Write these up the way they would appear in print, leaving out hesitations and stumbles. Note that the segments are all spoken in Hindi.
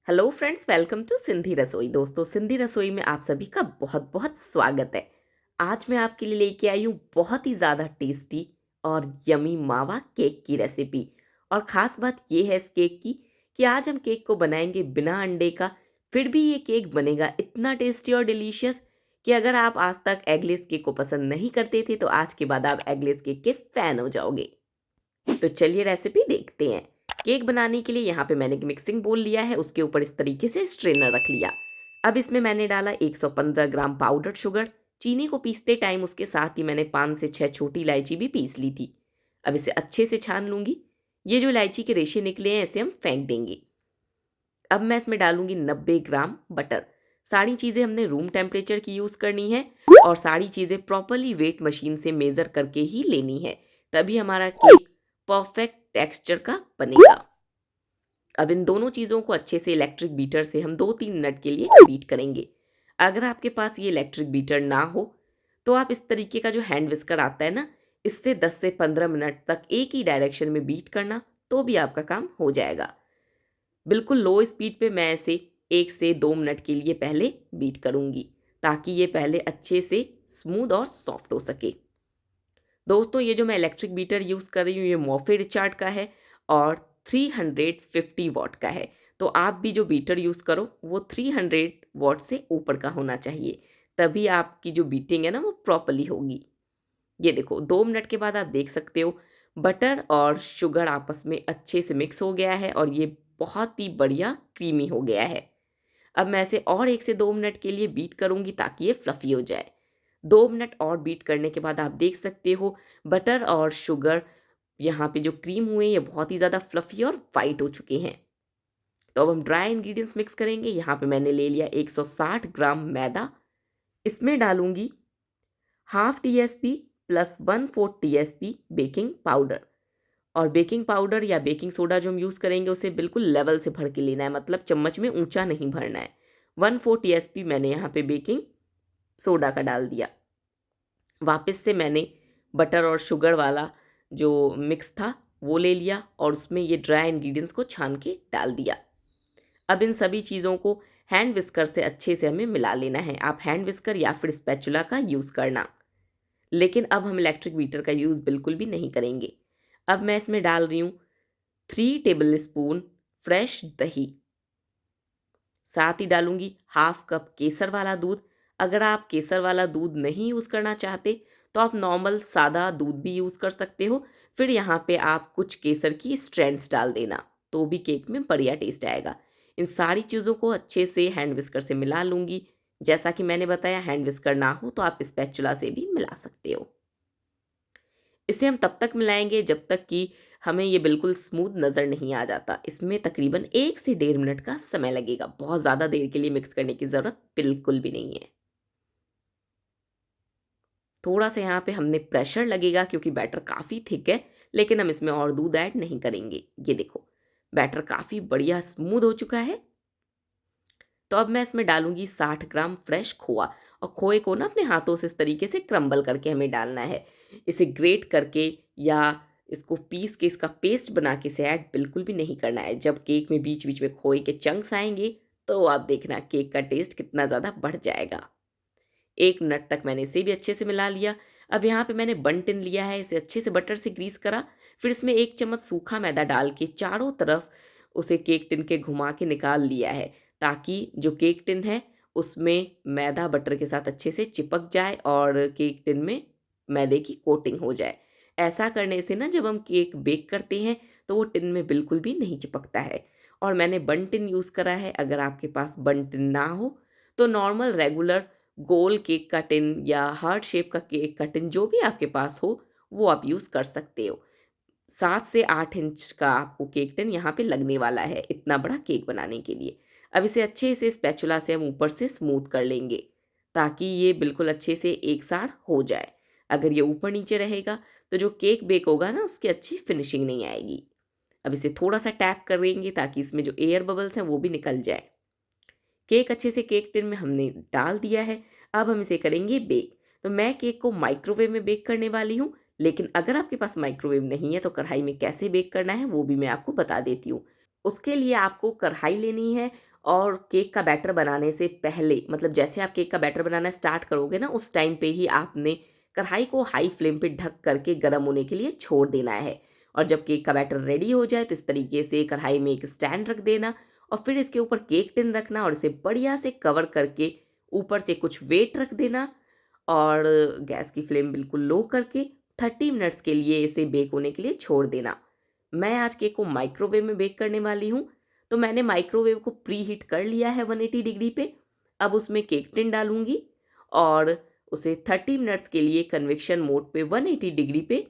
Hello friends, welcome to Sindhi Rasoi. दोस्तों, सिंधी रसोई में आप सभी का बहुत बहुत स्वागत है। आज मैं आपके लिए लेके आई हूँ बहुत ही ज़्यादा टेस्टी और यमी मावा केक की रेसिपी। और ख़ास बात ये है इस केक की कि आज हम केक को बनाएंगे बिना अंडे का। फिर भी ये केक बनेगा इतना टेस्टी और डिलीशियस कि अगर आप आज तक एगलेस केक को पसंद नहीं करते थे तो आज के बाद आप एगलेस केक के फ़ैन हो जाओगे। तो चलिए रेसिपी देखते हैं। केक बनाने के लिए यहाँ पे मैंने एक मिक्सिंग बोल लिया है, उसके ऊपर इस तरीके से स्ट्रेनर रख लिया। अब इसमें मैंने डाला 115 ग्राम पाउडर शुगर। चीनी को पीसते टाइम उसके साथ ही मैंने 5 से 6 छोटी इलायची भी पीस ली थी। अब इसे अच्छे से छान लूंगी। ये जो इलायची के रेशे निकले हैं इसे हम फेंक देंगे। अब मैं इसमें डालूंगी 90 ग्राम बटर। सारी चीज़ें हमने रूम टेम्परेचर की यूज़ करनी है और सारी चीज़ें प्रॉपरली वेट मशीन से मेज़र करके ही लेनी है, तभी हमारा केक परफेक्ट टेक्सचर का बनेगा। अब इन दोनों चीज़ों को अच्छे से इलेक्ट्रिक बीटर से हम 2-3 मिनट के लिए बीट करेंगे। अगर आपके पास ये इलेक्ट्रिक बीटर ना हो तो आप इस तरीके का जो हैंड विस्कर आता है ना, इससे 10 से 15 मिनट तक एक ही डायरेक्शन में बीट करना, तो भी आपका काम हो जाएगा। बिल्कुल लो स्पीड पे मैं इसे 1 से 2 मिनट के लिए पहले बीट करूँगी, ताकि ये पहले अच्छे से स्मूथ और सॉफ्ट हो सके। दोस्तों, ये जो मैं इलेक्ट्रिक बीटर यूज़ कर रही हूँ ये मॉफे रिचार्ड का है और 350 वॉट का है। तो आप भी जो बीटर यूज़ करो वो 300 वॉट से ऊपर का होना चाहिए, तभी आपकी जो बीटिंग है ना वो प्रॉपरली होगी। ये देखो, 2 मिनट के बाद आप देख सकते हो बटर और शुगर आपस में अच्छे से मिक्स हो गया है और ये बहुत ही बढ़िया क्रीमी हो गया है। अब मैं इसे और 1 से 2 मिनट के लिए बीट करूँगी ताकि ये फ्लफ़ी हो जाए। 2 मिनट और बीट करने के बाद आप देख सकते हो बटर और शुगर, यहाँ पे जो क्रीम हुए ये बहुत ही ज़्यादा फ्लफ़ी और वाइट हो चुके हैं। तो अब हम ड्राई इंग्रेडिएंट्स मिक्स करेंगे। यहाँ पे मैंने ले लिया 160 ग्राम मैदा। इसमें डालूँगी half TSP plus 1/4 TSP baking powder. और बेकिंग पाउडर या बेकिंग सोडा जो हम यूज़ करेंगे उसे बिल्कुल लेवल से भर के लेना है, मतलब चम्मच में ऊंचा नहीं भरना है। 1/4 टीएसपी मैंने यहाँ पे बेकिंग सोडा का डाल दिया। वापस से मैंने बटर और शुगर वाला जो मिक्स था वो ले लिया और उसमें ये ड्राई इंग्रेडिएंट्स को छान के डाल दिया। अब इन सभी चीज़ों को हैंड विस्कर से अच्छे से हमें मिला लेना है। आप हैंड विस्कर या फिर स्पैचुला का यूज़ करना, लेकिन अब हम इलेक्ट्रिक बीटर का यूज़ बिल्कुल भी नहीं करेंगे। अब मैं इसमें डाल रही हूँ 3 टेबल स्पून फ्रेश दही। साथ ही डालूंगी हाफ कप केसर वाला दूध। अगर आप केसर वाला दूध नहीं यूज़ करना चाहते तो आप नॉर्मल सादा दूध भी यूज़ कर सकते हो। फिर यहाँ पे आप कुछ केसर की स्ट्रैंड्स डाल देना, तो भी केक में बढ़िया टेस्ट आएगा। इन सारी चीज़ों को अच्छे से हैंड विस्कर से मिला लूँगी। जैसा कि मैंने बताया, हैंड विस्कर ना हो तो आप स्पैचुला से भी मिला सकते हो। इसे हम तब तक मिलाएंगे जब तक कि हमें ये बिल्कुल स्मूथ नज़र नहीं आ जाता। इसमें तकरीबन 1 से 1.5 मिनट का समय लगेगा। बहुत ज़्यादा देर के लिए मिक्स करने की ज़रूरत बिल्कुल भी नहीं है। थोड़ा सा यहाँ पे हमने प्रेशर लगेगा क्योंकि बैटर काफ़ी थिक है, लेकिन हम इसमें और दूध ऐड नहीं करेंगे। ये देखो, बैटर काफ़ी बढ़िया स्मूथ हो चुका है। तो अब मैं इसमें डालूंगी 60 ग्राम फ्रेश खोआ। और खोए को ना अपने हाथों से इस तरीके से क्रम्बल करके हमें डालना है। इसे ग्रेट करके या इसको पीस के इसका पेस्ट बना के इसे ऐड बिल्कुल भी नहीं करना है। जब केक में बीच बीच में खोए के चंक्स आएंगे तो आप देखना केक का टेस्ट कितना ज़्यादा बढ़ जाएगा। 1 मिनट तक मैंने इसे भी अच्छे से मिला लिया। अब यहाँ पे मैंने बन टिन लिया है, इसे अच्छे से बटर से ग्रीस करा। फिर इसमें 1 चम्मच सूखा मैदा डाल के चारों तरफ उसे केक टिन के घुमा के निकाल लिया है, ताकि जो केक टिन है उसमें मैदा बटर के साथ अच्छे से चिपक जाए और केक टिन में मैदे की कोटिंग हो जाए। ऐसा करने से ना जब हम केक बेक करते हैं तो वो टिन में बिल्कुल भी नहीं चिपकता है। और मैंने बन टिन यूज़ करा है। अगर आपके पास बन टिन ना हो तो नॉर्मल रेगुलर गोल केक का टिन या हार्ट शेप का केक का टिन जो भी आपके पास हो वो आप यूज़ कर सकते हो। 7 से 8 इंच का आपको केक टिन यहाँ पे लगने वाला है इतना बड़ा केक बनाने के लिए। अब इसे अच्छे से स्पैचुला से हम ऊपर से स्मूथ कर लेंगे ताकि ये बिल्कुल अच्छे से एक साथ हो जाए। अगर ये ऊपर नीचे रहेगा तो जो केक बेक होगा ना उसकी अच्छी फिनिशिंग नहीं आएगी। अब इसे थोड़ा सा टैप करेंगे ताकि इसमें जो एयर बबल्स हैं वो भी निकल जाए। केक अच्छे से केक टिन में हमने डाल दिया है। अब हम इसे करेंगे बेक। तो मैं केक को माइक्रोवेव में बेक करने वाली हूँ, लेकिन अगर आपके पास माइक्रोवेव नहीं है तो कढ़ाई में कैसे बेक करना है वो भी मैं आपको बता देती हूँ। उसके लिए आपको कढ़ाई लेनी है और केक का बैटर बनाने से पहले, मतलब जैसे आप केक का बैटर बनाना स्टार्ट करोगे ना, उस टाइम पे ही आपने कढ़ाई को हाई फ्लेम पे ढक करके गर्म होने के लिए छोड़ देना है। और जब केक का बैटर रेडी हो जाए तो इस तरीके से कढ़ाई में एक स्टैंड रख देना और फिर इसके ऊपर केक टिन रखना और इसे बढ़िया से कवर करके ऊपर से कुछ वेट रख देना और गैस की फ्लेम बिल्कुल लो करके 30 मिनट्स के लिए इसे बेक होने के लिए छोड़ देना। मैं आज केक को माइक्रोवेव में बेक करने वाली हूँ, तो मैंने माइक्रोवेव को प्री हीट कर लिया है 180 डिग्री पे। अब उसमें केक टिन डालूंगी और उसे 30 मिनट्स के लिए कन्वेक्शन मोड पे 180 डिग्री पे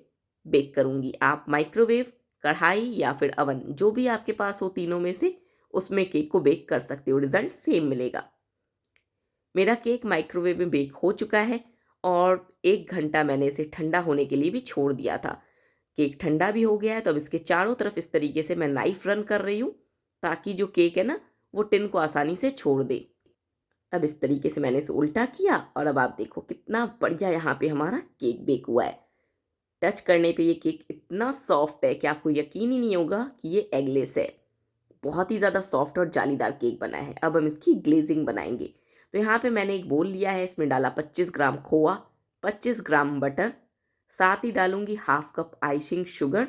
बेक करूंगी। आप माइक्रोवेव, कढ़ाई या फिर अवन, जो भी आपके पास हो तीनों में से, उसमें केक को बेक कर सकते हो, रिजल्ट सेम मिलेगा। मेरा केक माइक्रोवेव में बेक हो चुका है और 1 घंटा मैंने इसे ठंडा होने के लिए भी छोड़ दिया था। केक ठंडा भी हो गया है, तो अब इसके चारों तरफ इस तरीके से मैं नाइफ रन कर रही हूँ ताकि जो केक है ना, वो टिन को आसानी से छोड़ दे। अब इस तरीके से मैंने इसे उल्टा किया और अब आप देखो कितना बढ़िया यहाँ पे हमारा केक बेक हुआ है। टच करने पे ये केक इतना सॉफ्ट है कि आपको यकीन ही नहीं होगा कि ये एगलेस है। बहुत ही ज़्यादा सॉफ्ट और जालीदार केक बना है। अब हम इसकी ग्लेजिंग बनाएंगे। तो यहाँ पे मैंने एक बोल लिया है, इसमें डाला 25 ग्राम खोआ, 25 ग्राम बटर, साथ ही डालूंगी हाफ कप आइसिंग शुगर।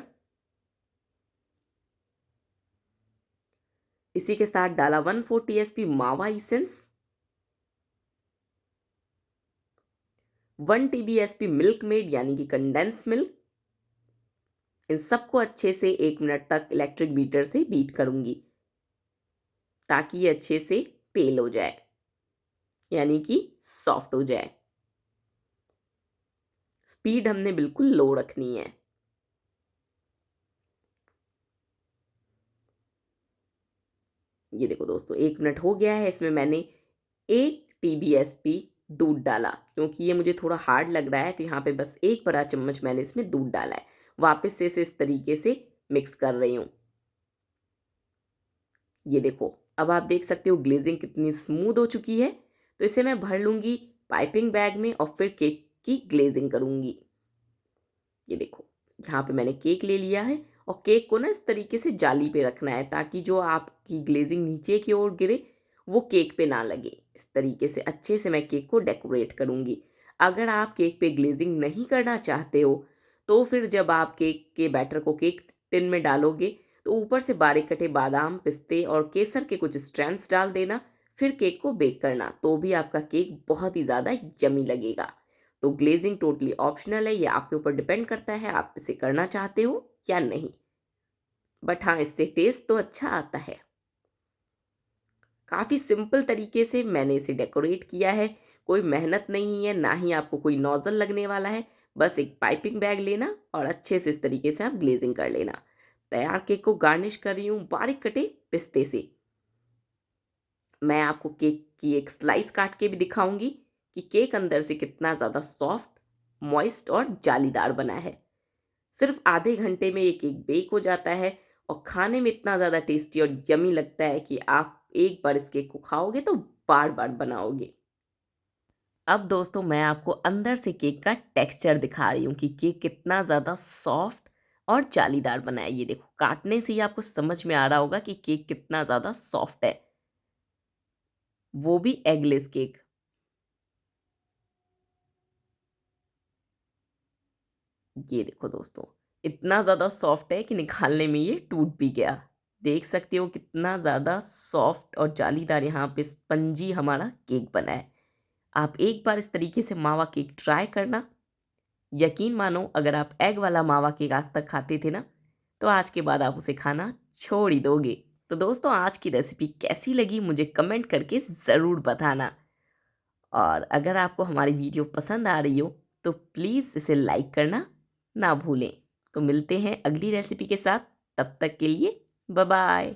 इसी के साथ डाला 1/4 टीएसपी मावा इसेंस, 1 टीबीएसपी मिल्क मेड यानी कि कंडेंस मिल्क। इन सबको अच्छे से 1 मिनट तक इलेक्ट्रिक बीटर से बीट करूंगी ताकि ये अच्छे से पेल हो जाए, यानी कि सॉफ्ट हो जाए। स्पीड हमने बिल्कुल लो रखनी है। ये देखो दोस्तों, 1 मिनट हो गया है। इसमें मैंने 1 TBSP दूध डाला, क्योंकि ये मुझे थोड़ा हार्ड लग रहा है, तो यहाँ पे बस 1 बड़ा चम्मच मैंने इसमें दूध डाला है। वापस से इसे इस तरीके से मिक्स कर रही हूँ। ये देखो, अब आप देख सकते हो ग्लेजिंग कितनी स्मूथ हो चुकी है। तो इसे मैं भर लूँगी पाइपिंग बैग में और फिर केक की ग्लेजिंग करूँगी। ये देखो, यहाँ पे मैंने केक ले लिया है और केक को ना इस तरीके से जाली पे रखना है ताकि जो आपकी ग्लेजिंग नीचे की ओर गिरे वो केक पे ना लगे। इस तरीके से अच्छे से मैं केक को डेकोरेट करूँगी। अगर आप केक पे ग्लेजिंग नहीं करना चाहते हो तो फिर जब आप केक के बैटर को केक टिन में डालोगे तो ऊपर से बारीक कटे बादाम, पिस्ते और केसर के कुछ स्ट्रैंड्स डाल देना। फिर केक को बेक करना, तो भी आपका केक बहुत ही ज़्यादा यमी लगेगा। तो ग्लेजिंग टोटली ऑप्शनल है, ये आपके ऊपर डिपेंड करता है आप इसे करना चाहते हो या नहीं। बट हाँ, इससे टेस्ट तो अच्छा आता है। काफ़ी सिंपल तरीके से मैंने इसे डेकोरेट किया है। कोई मेहनत नहीं है, ना ही आपको कोई नोज़ल लगने वाला है। बस एक पाइपिंग बैग लेना और अच्छे से इस तरीके से आप ग्लेजिंग कर लेना। तैयार केक को गार्निश कर रही हूँ बारीक कटे पिस्ते से। मैं आपको केक की एक स्लाइस काट के भी दिखाऊंगी कि केक अंदर से कितना ज़्यादा सॉफ्ट, मॉइस्ट और जालीदार बना है। सिर्फ आधे घंटे में ये केक बेक हो जाता है और खाने में इतना ज़्यादा टेस्टी और यमी लगता है कि आप एक बार इस केक को खाओगे तो बार बार बनाओगे। अब दोस्तों, मैं आपको अंदर से केक का टेक्सचर दिखा रही हूँ कि केक कितना ज़्यादा सॉफ्ट और जालीदार बना है। ये देखो, काटने से ही आपको समझ में आ रहा होगा कि केक कितना ज़्यादा सॉफ्ट है, वो भी एगलेस केक। ये देखो दोस्तों, इतना ज़्यादा सॉफ्ट है कि निकालने में ये टूट भी गया। देख सकते हो कितना ज़्यादा सॉफ्ट और जालीदार यहाँ पे स्पंजी हमारा केक बना है। आप एक बार इस तरीके से मावा केक ट्राई करना। यकीन मानो, अगर आप एग वाला मावा केक आज तक खाते थे ना, तो आज के बाद आप उसे खाना छोड़ ही दोगे। तो दोस्तों, आज की रेसिपी कैसी लगी मुझे कमेंट करके ज़रूर बताना। और अगर आपको हमारी वीडियो पसंद आ रही हो तो प्लीज़ इसे लाइक करना ना भूलें। तो मिलते हैं अगली रेसिपी के साथ, तब तक के लिए बाय बाय।